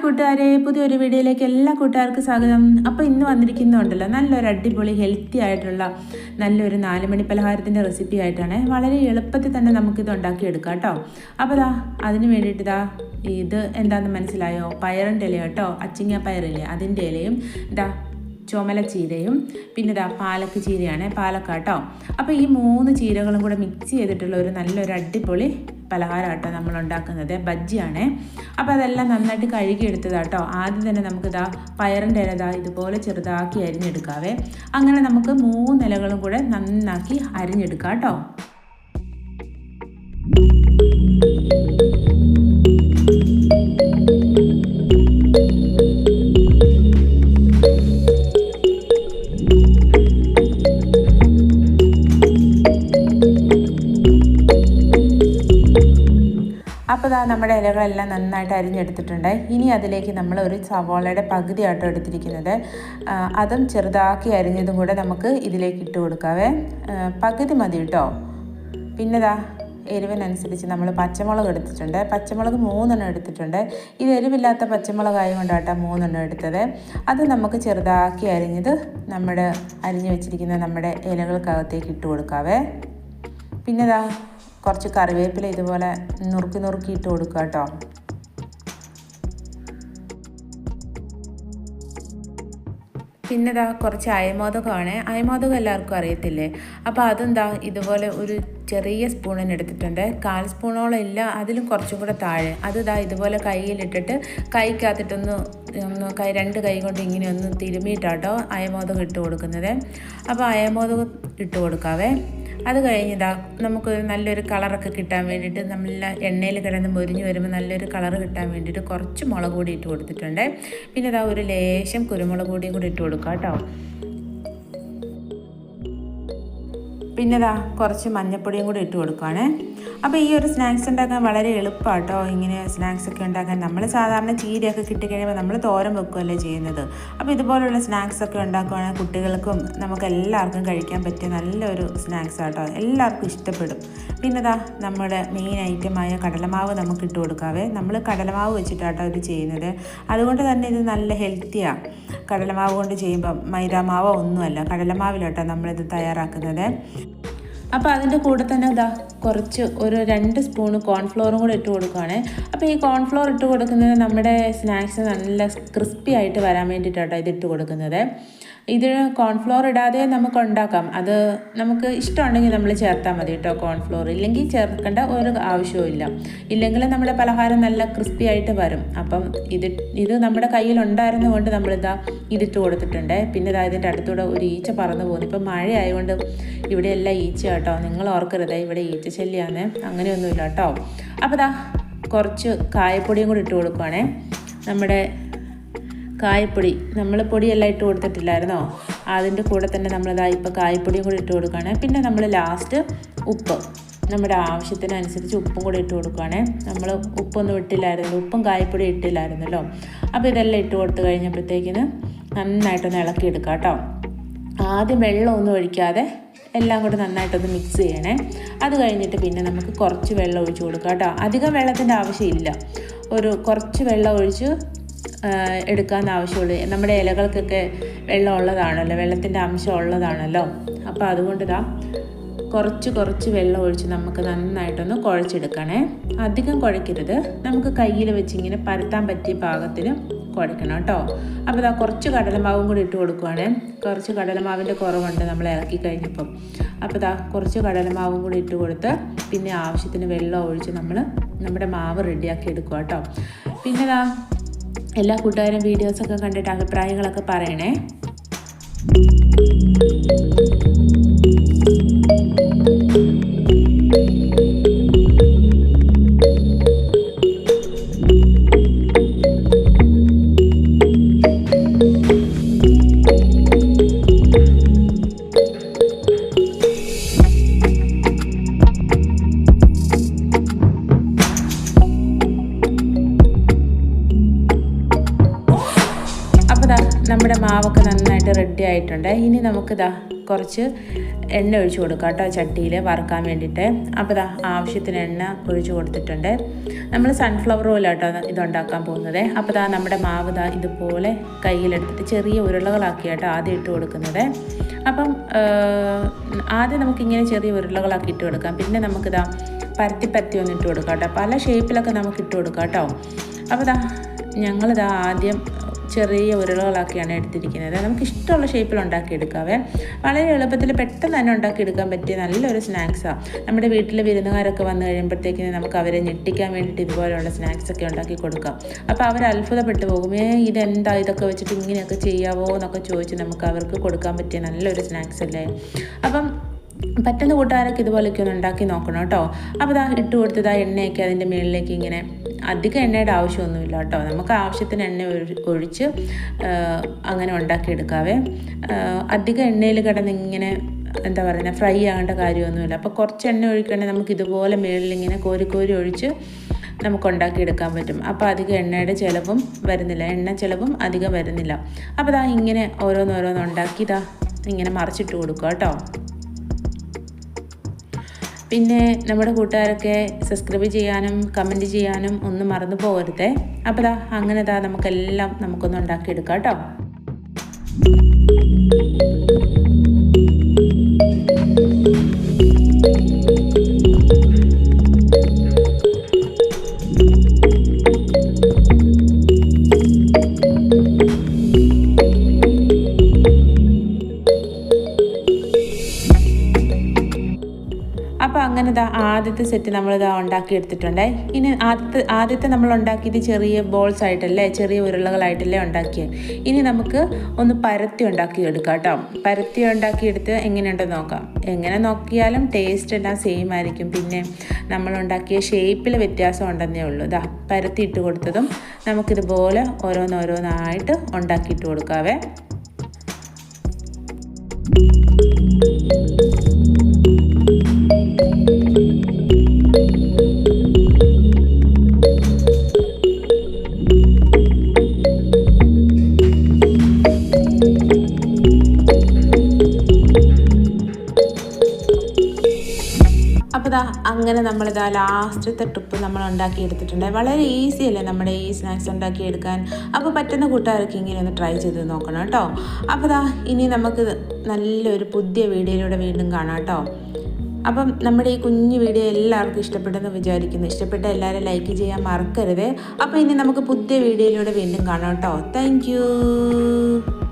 കൂട്ടുകാരെ, പുതിയൊരു വീഡിയോയിലേക്ക് എല്ലാ കൂട്ടുകാർക്കും സ്വാഗതം. അപ്പോൾ ഇന്ന് വന്നിരിക്കുന്നുണ്ടല്ലോ നല്ലൊരു അടിപൊളി ഹെൽത്തി ആയിട്ടുള്ള നല്ലൊരു 4 മണി പലഹാരത്തിൻ്റെ റെസിപ്പി ആയിട്ടാണ്. വളരെ എളുപ്പത്തിൽ തന്നെ നമുക്കിത് ഉണ്ടാക്കിയെടുക്കാം കേട്ടോ. അപ്പോൾ അതിന് വേണ്ടിയിട്ട് ഇത് എന്താണെന്ന് മനസ്സിലായോ? പയറിൻ്റെ ഇല കേട്ടോ, അച്ചിങ്ങ പയറില്ലേ അതിൻ്റെ ഇലയും ചുമല ചീരയും പിന്നെ പാലക്ക് ചീരയാണ്, പാലക്കാട്ടോ. അപ്പോൾ ഈ 3 ചീരകളും കൂടെ മിക്സ് ചെയ്തിട്ടുള്ള നല്ലൊരു അടിപൊളി പലഹാരമാട്ടോ നമ്മൾ ഉണ്ടാക്കുന്നത്. ബജ്ജിയാണ്. അപ്പോൾ അതെല്ലാം നന്നായിട്ട് കഴുകിയെടുത്തതാട്ടോ. ആദ്യം തന്നെ നമുക്ക് പയറിൻ്റെ ഇല ഇതുപോലെ ചെറുതാക്കി അരിഞ്ഞെടുക്കാവേ. അങ്ങനെ നമുക്ക് 3 ഇലകളും കൂടെ നന്നാക്കി അരിഞ്ഞെടുക്കാം കേട്ടോ. അപ്പോൾ നമ്മുടെ ഇലകളെല്ലാം നന്നായിട്ട് അരിഞ്ഞെടുത്തിട്ടുണ്ട്. ഇനി അതിലേക്ക് നമ്മൾ ഒരു സവാളയുടെ പകുതി ആട്ടോ എടുത്തിരിക്കുന്നത്. അതും ചെറുതാക്കി അരിഞ്ഞതും കൂടെ നമുക്ക് ഇതിലേക്ക് ഇട്ട് കൊടുക്കാവേ. പകുതി മതി കേട്ടോ. പിന്നെ എരിവിനനുസരിച്ച് നമ്മൾ പച്ചമുളക് എടുത്തിട്ടുണ്ട്. പച്ചമുളക് 3 എടുത്തിട്ടുണ്ട്. ഇത് എരിവില്ലാത്ത പച്ചമുളകായത് കൊണ്ടാട്ടോ 3 എടുത്തത്. അത് നമുക്ക് ചെറുതാക്കി അരിഞ്ഞത് അരിഞ്ഞു വെച്ചിരിക്കുന്ന നമ്മുടെ ഇലകൾക്കകത്തേക്ക് ഇട്ട് കൊടുക്കാവേ. പിന്നെ കുറച്ച് കറിവേപ്പില ഇതുപോലെ നുറുക്കി ഇട്ട് കൊടുക്കുക കേട്ടോ. പിന്നെ കുറച്ച് അയമോദകമാണ്. അയമോദകം എല്ലാവർക്കും അറിയത്തില്ലേ? അപ്പോൾ അതും ഇതുപോലെ ഒരു ചെറിയ സ്പൂണിന് എടുത്തിട്ടുണ്ട്. 1/4 സ്പൂണോളം ഇല്ല, അതിലും കുറച്ചും കൂടെ താഴെ. അത് ഇതുപോലെ കയ്യിലിട്ടിട്ട് കൈക്കകത്തിട്ടൊന്ന് 2 കൈ കൊണ്ട് ഇങ്ങനെ ഒന്ന് തിരുമ്മിയിട്ടാട്ടോ അയമോദകം ഇട്ട് കൊടുക്കുന്നത്. അപ്പോൾ അയമോദകം ഇട്ട് കൊടുക്കാവേ. അത് കഴിഞ്ഞ് നമുക്ക് നല്ലൊരു കളറൊക്കെ കിട്ടാൻ വേണ്ടിയിട്ട് നമ്മൾ എണ്ണയിൽ കിടന്ന് മൊരിഞ്ഞ് വരുമ്പോൾ നല്ലൊരു കളറ് കിട്ടാൻ വേണ്ടിയിട്ട് കുറച്ച് മുളക് പൊടി ഇട്ട് കൊടുത്തിട്ടുണ്ട്. പിന്നെ ഒരു ലേശം കുരുമുളക് പൊടിയും കൂടി ഇട്ട് കൊടുക്കാം കേട്ടോ. പിന്നെ കുറച്ച് മഞ്ഞൾപ്പൊടിയും കൂടി ഇട്ട് കൊടുക്കുകയാണ്. അപ്പോൾ ഈ ഒരു സ്നാക്സ് ഉണ്ടാക്കാൻ വളരെ എളുപ്പമാട്ടോ. ഇങ്ങനെ സ്നാക്സ് ഒക്കെ ഉണ്ടാക്കാൻ നമ്മൾ സാധാരണ ചീരയൊക്കെ കിട്ടിക്കഴിയുമ്പോൾ നമ്മൾ തോരൻ വെക്കുകയല്ലേ ചെയ്യുന്നത്. അപ്പോൾ ഇതുപോലുള്ള സ്നാക്സ് ഒക്കെ ഉണ്ടാക്കുകയാണെങ്കിൽ കുട്ടികൾക്കും നമുക്ക് എല്ലാവർക്കും കഴിക്കാൻ പറ്റിയ നല്ലൊരു സ്നാക്സ് ആട്ടോ. എല്ലാവർക്കും ഇഷ്ടപ്പെടും. പിന്നെ നമ്മുടെ മെയിൻ ഐറ്റമായ കടലമാവ് നമുക്ക് ഇട്ട് കൊടുക്കാവേ. നമ്മൾ കടലമാവ് വെച്ചിട്ടാട്ടോ ഇത് ചെയ്യുന്നത്. അതുകൊണ്ട് തന്നെ ഇത് നല്ല ഹെൽത്തിയാണ്. കടലമാവ് കൊണ്ട് ചെയ്യുമ്പോൾ മൈദാമാവോ ഒന്നുമല്ല, കടലമാവിലോട്ടോ നമ്മളിത് തയ്യാറാക്കുന്നത്. അപ്പോൾ അതിൻ്റെ കൂടെ തന്നെ കുറച്ച് ഒരു 2 സ്പൂണ് കോൺഫ്ലോറും കൂടെ ഇട്ട് കൊടുക്കുകയാണ്. അപ്പോൾ ഈ കോൺഫ്ലോർ ഇട്ട് കൊടുക്കുന്നത് നമ്മുടെ സ്നാക്സ് നല്ല ക്രിസ്പി ആയിട്ട് വരാൻ വേണ്ടിയിട്ടാട്ടോ ഇതിട്ട് കൊടുക്കുന്നത്. ഇത് കോൺഫ്ലോർ ഇടാതെ നമുക്ക് ഉണ്ടാക്കാം. അത് നമുക്ക് ഇഷ്ടമുണ്ടെങ്കിൽ നമ്മൾ ചേർത്താൽ മതി കേട്ടോ കോൺഫ്ലോർ. ഇല്ലെങ്കിൽ ചേർക്കേണ്ട ഒരു ആവശ്യവും ഇല്ല. ഇല്ലെങ്കിൽ നമ്മുടെ പലഹാരം നല്ല ക്രിസ്പി ആയിട്ട് വരും. അപ്പം ഇത് നമ്മുടെ കയ്യിലുണ്ടായിരുന്നത് കൊണ്ട് ഇതിട്ട് കൊടുത്തിട്ടുണ്ട്. പിന്നെ ഇതിൻ്റെ അടുത്തൂടെ ഒരു ഈച്ച പറന്നു പോകുന്നു. ഇപ്പം മഴ ആയതുകൊണ്ട് ഇവിടെ എല്ലാം ഈച്ച കേട്ടോ. നിങ്ങൾ ഓർക്കരുത് ഇവിടെ ഈച്ച ശല്യമാണ്, അങ്ങനെയൊന്നുമില്ല കേട്ടോ. അപ്പോൾ കുറച്ച് കായപ്പൊടിയും കൂടി ഇട്ട് കൊടുക്കുകയാണേ. നമ്മുടെ കായപ്പൊടി നമ്മൾ പൊടിയെല്ലാം ഇട്ട് കൊടുത്തിട്ടില്ലായിരുന്നോ? അതിൻ്റെ കൂടെ തന്നെ ഇപ്പോൾ കായപ്പൊടിയും കൂടി ഇട്ട് കൊടുക്കുകയാണ്. പിന്നെ നമ്മൾ ലാസ്റ്റ് ഉപ്പ് നമ്മുടെ ആവശ്യത്തിനനുസരിച്ച് ഉപ്പും കൂടി ഇട്ട് കൊടുക്കുകയാണ്. നമ്മൾ ഉപ്പൊന്നും ഇട്ടില്ലായിരുന്നു, ഉപ്പും കായപ്പൊടി ഇട്ടില്ലായിരുന്നല്ലോ. അപ്പോൾ ഇതെല്ലാം ഇട്ട് കൊടുത്ത് കഴിഞ്ഞപ്പോഴത്തേക്കിന് നന്നായിട്ടൊന്ന് ഇളക്കിയെടുക്കാം കേട്ടോ. ആദ്യം വെള്ളമൊന്നും ഒഴിക്കാതെ എല്ലാം കൂടി നന്നായിട്ടൊന്ന് മിക്സ് ചെയ്യണേ. അത് കഴിഞ്ഞിട്ട് പിന്നെ നമുക്ക് കുറച്ച് വെള്ളം ഒഴിച്ച് കൊടുക്കാം കേട്ടോ. അധികം വെള്ളത്തിൻ്റെ ആവശ്യമില്ല, കുറച്ച് വെള്ളം ഒഴിച്ച് എടുക്കാൻ ആവശ്യമുള്ളൂ. നമ്മുടെ ഇലകൾക്കൊക്കെ വെള്ളം ഉള്ളതാണല്ലോ, വെള്ളത്തിൻ്റെ അംശം ഉള്ളതാണല്ലോ. അപ്പോൾ അതുകൊണ്ട് കുറച്ച് വെള്ളം ഒഴിച്ച് നമുക്ക് നന്നായിട്ടൊന്ന് കുഴച്ചെടുക്കണേ. അധികം കുഴക്കരുത്, നമുക്ക് കയ്യിൽ വെച്ച് ഇങ്ങനെ പരത്താൻ പറ്റിയ പാകത്തിന് കുഴക്കണം കേട്ടോ. അപ്പോൾ കുറച്ച് കടലമാവും കൂടി ഇട്ട് കൊടുക്കുകയാണ്. കുറച്ച് കടലമാവിൻ്റെ കുറവുണ്ട് നമ്മൾ ഇറക്കി കഴിഞ്ഞപ്പം. അപ്പോൾ കുറച്ച് കടലമാവും കൂടി ഇട്ട് കൊടുത്ത് പിന്നെ ആവശ്യത്തിന് വെള്ളം ഒഴിച്ച് നമ്മുടെ മാവ് റെഡിയാക്കി എടുക്കുക കേട്ടോ. പിന്നെ എല്ലാ കൂട്ടുകാരും വീഡിയോസൊക്കെ കണ്ടിട്ട് അഭിപ്രായങ്ങളൊക്കെ പറയണേ. നമ്മുടെ മാവൊക്കെ നന്നായിട്ട് റെഡി ആയിട്ടുണ്ട്. ഇനി നമുക്ക് കുറച്ച് എണ്ണ ഒഴിച്ച് കൊടുക്കുക കേട്ടോ ചട്ടിയിൽ വറുക്കാൻ വേണ്ടിയിട്ട്. അപ്പോൾ ഇതാ ആവശ്യത്തിന് എണ്ണ ഒഴിച്ച് കൊടുത്തിട്ടുണ്ട്. നമ്മൾ സൺഫ്ലവർ ഓയിലാട്ടോ ഇതുണ്ടാക്കാൻ പോകുന്നത്. അപ്പോൾ ഇതാ നമ്മുടെ മാവ് ഇതാ ഇതുപോലെ കയ്യിലെടുത്തിട്ട് ചെറിയ ഉരുളകളാക്കിയാട്ടോ ആദ്യം ഇട്ട് കൊടുക്കുന്നത്. അപ്പം ആദ്യം നമുക്കിങ്ങനെ ചെറിയ ഉരുളകളാക്കി ഇട്ട് കൊടുക്കാം. പിന്നെ നമുക്കിതാ പരത്തി ഒന്ന് ഇട്ട് കൊടുക്കാം കേട്ടോ. പല ഷേപ്പിലൊക്കെ നമുക്ക് ഇട്ട് കൊടുക്കാം കേട്ടോ. അപ്പോൾ ഇതാ ഞങ്ങളിതാ ആദ്യം ചെറിയ ഉരുളകളാക്കിയാണ് എടുത്തിരിക്കുന്നത്. നമുക്ക് ഇഷ്ടമുള്ള ഷേപ്പിൽ ഉണ്ടാക്കിയെടുക്കാവേ. വളരെ എളുപ്പത്തിൽ പെട്ടെന്ന് തന്നെ ഉണ്ടാക്കിയെടുക്കാൻ പറ്റിയ നല്ലൊരു സ്നാക്സാണ്. നമ്മുടെ വീട്ടിൽ വിരുന്നുകാരൊക്കെ വന്നു കഴിയുമ്പോഴത്തേക്കിന് നമുക്ക് അവരെ ഞെട്ടിക്കാൻ വേണ്ടിയിട്ട് ഇതുപോലെയുള്ള സ്നാക്സൊക്കെ ഉണ്ടാക്കി കൊടുക്കാം. അപ്പോൾ അവർ അത്ഭുതപ്പെട്ടു പോകും. ഇതെന്താ ഇതൊക്കെ വെച്ചിട്ട് ഇങ്ങനെയൊക്കെ ചെയ്യാവോ എന്നൊക്കെ ചോദിച്ച് നമുക്ക് അവർക്ക് കൊടുക്കാൻ പറ്റിയ നല്ലൊരു സ്നാക്സ് അല്ലേ. അപ്പം പറ്റുന്ന കൂട്ടുകാരൊക്കെ ഇതുപോലെയൊക്കെ ഒന്ന് ഉണ്ടാക്കി നോക്കണം കേട്ടോ. അപ്പോൾ ഇതാ ഇട്ട് കൊടുത്തത് എണ്ണയൊക്കെ അതിൻ്റെ മുകളിലേക്ക് ഇങ്ങനെ അധികം എണ്ണയുടെ ആവശ്യമൊന്നുമില്ല കേട്ടോ. നമുക്ക് ആവശ്യത്തിന് എണ്ണ ഒഴിച്ച് അങ്ങനെ ഉണ്ടാക്കിയെടുക്കാവേ. അധികം എണ്ണയിൽ കിടന്ന് ഇങ്ങനെ എന്താ പറയുക ഫ്രൈ ആകേണ്ട കാര്യമൊന്നുമില്ല. അപ്പോൾ കുറച്ച് എണ്ണ ഒഴിക്കണമെങ്കിൽ നമുക്ക് ഇതുപോലെ മുകളിലിങ്ങനെ കോരി ഒഴിച്ച് നമുക്ക് ഉണ്ടാക്കിയെടുക്കാൻ പറ്റും. അപ്പോൾ അധികം എണ്ണയുടെ ചിലവും വരുന്നില്ല, എണ്ണ ചിലവും അധികം വരുന്നില്ല. അപ്പോൾ ഇതാ ഇങ്ങനെ ഓരോന്നോരോന്ന് ഉണ്ടാക്കി ഇതാ ഇങ്ങനെ മറിച്ചിട്ട് കൊടുക്കുക കേട്ടോ. പിന്നെ നമ്മുടെ കൂട്ടുകാരൊക്കെ സബ്സ്ക്രൈബ് ചെയ്യാനും കമൻറ്റ് ചെയ്യാനും ഒന്നും മറന്നു പോകരുതേ. അപ്പോൾ അങ്ങനെ നമുക്കെല്ലാം നമുക്കൊന്ന് ഉണ്ടാക്കിയെടുക്കാം കേട്ടോ. അപ്പോൾ അങ്ങനെ ആദ്യത്തെ സെറ്റ് നമ്മളിതാ ഉണ്ടാക്കിയെടുത്തിട്ടുണ്ട്. ഇനി ആദ്യത്തെ നമ്മൾ ഉണ്ടാക്കിയത് ചെറിയ ബോൾസ് ആയിട്ടല്ലേ, ചെറിയ ഉരുളകളായിട്ടല്ലേ ഉണ്ടാക്കിയത്. ഇനി നമുക്ക് ഒന്ന് പരത്തി ഉണ്ടാക്കിയെടുക്കാം കേട്ടോ. പരത്തി ഉണ്ടാക്കിയെടുത്ത് എങ്ങനെയുണ്ടെന്ന് നോക്കാം. എങ്ങനെ നോക്കിയാലും ടേസ്റ്റ് എല്ലാം സെയിം ആയിരിക്കും. പിന്നെ നമ്മളുണ്ടാക്കിയ ഷേപ്പിൽ വ്യത്യാസം ഉണ്ടെന്നേ ഉള്ളൂ. ഇതാ പരത്തി ഇട്ട് കൊടുത്തതും നമുക്കിതുപോലെ ഓരോന്നോരോന്നായിട്ട് ഉണ്ടാക്കിയിട്ട് കൊടുക്കാവേ. അപ്പോൾ അങ്ങനെ നമ്മളിതാ ലാസ്റ്റത്തെ ട്രിപ്പ് നമ്മൾ ഉണ്ടാക്കിയെടുത്തിട്ടുണ്ട്. വളരെ ഈസി അല്ലേ നമ്മുടെ ഈ സ്നാക്സ് ഉണ്ടാക്കിയെടുക്കാൻ. അപ്പോൾ പറ്റുന്ന കൂട്ടുകാർക്ക് ഇങ്ങനെ ഒന്ന് ട്രൈ ചെയ്ത് നോക്കണം കേട്ടോ. അപ്പോൾ ഇനി നമുക്ക് നല്ലൊരു പുതിയ വീഡിയോയിലൂടെ വീണ്ടും കാണാം കേട്ടോ. അപ്പം നമ്മുടെ ഈ കുഞ്ഞു വീഡിയോ എല്ലാവർക്കും ഇഷ്ടപ്പെട്ടെന്ന് വിചാരിക്കുന്നു. ഇഷ്ടപ്പെട്ട എല്ലാവരും ലൈക്ക് ചെയ്യാൻ മറക്കരുത്. അപ്പോൾ ഇനി നമുക്ക് പുതിയ വീഡിയോയിലൂടെ വീണ്ടും കാണാം കേട്ടോ. Thank you.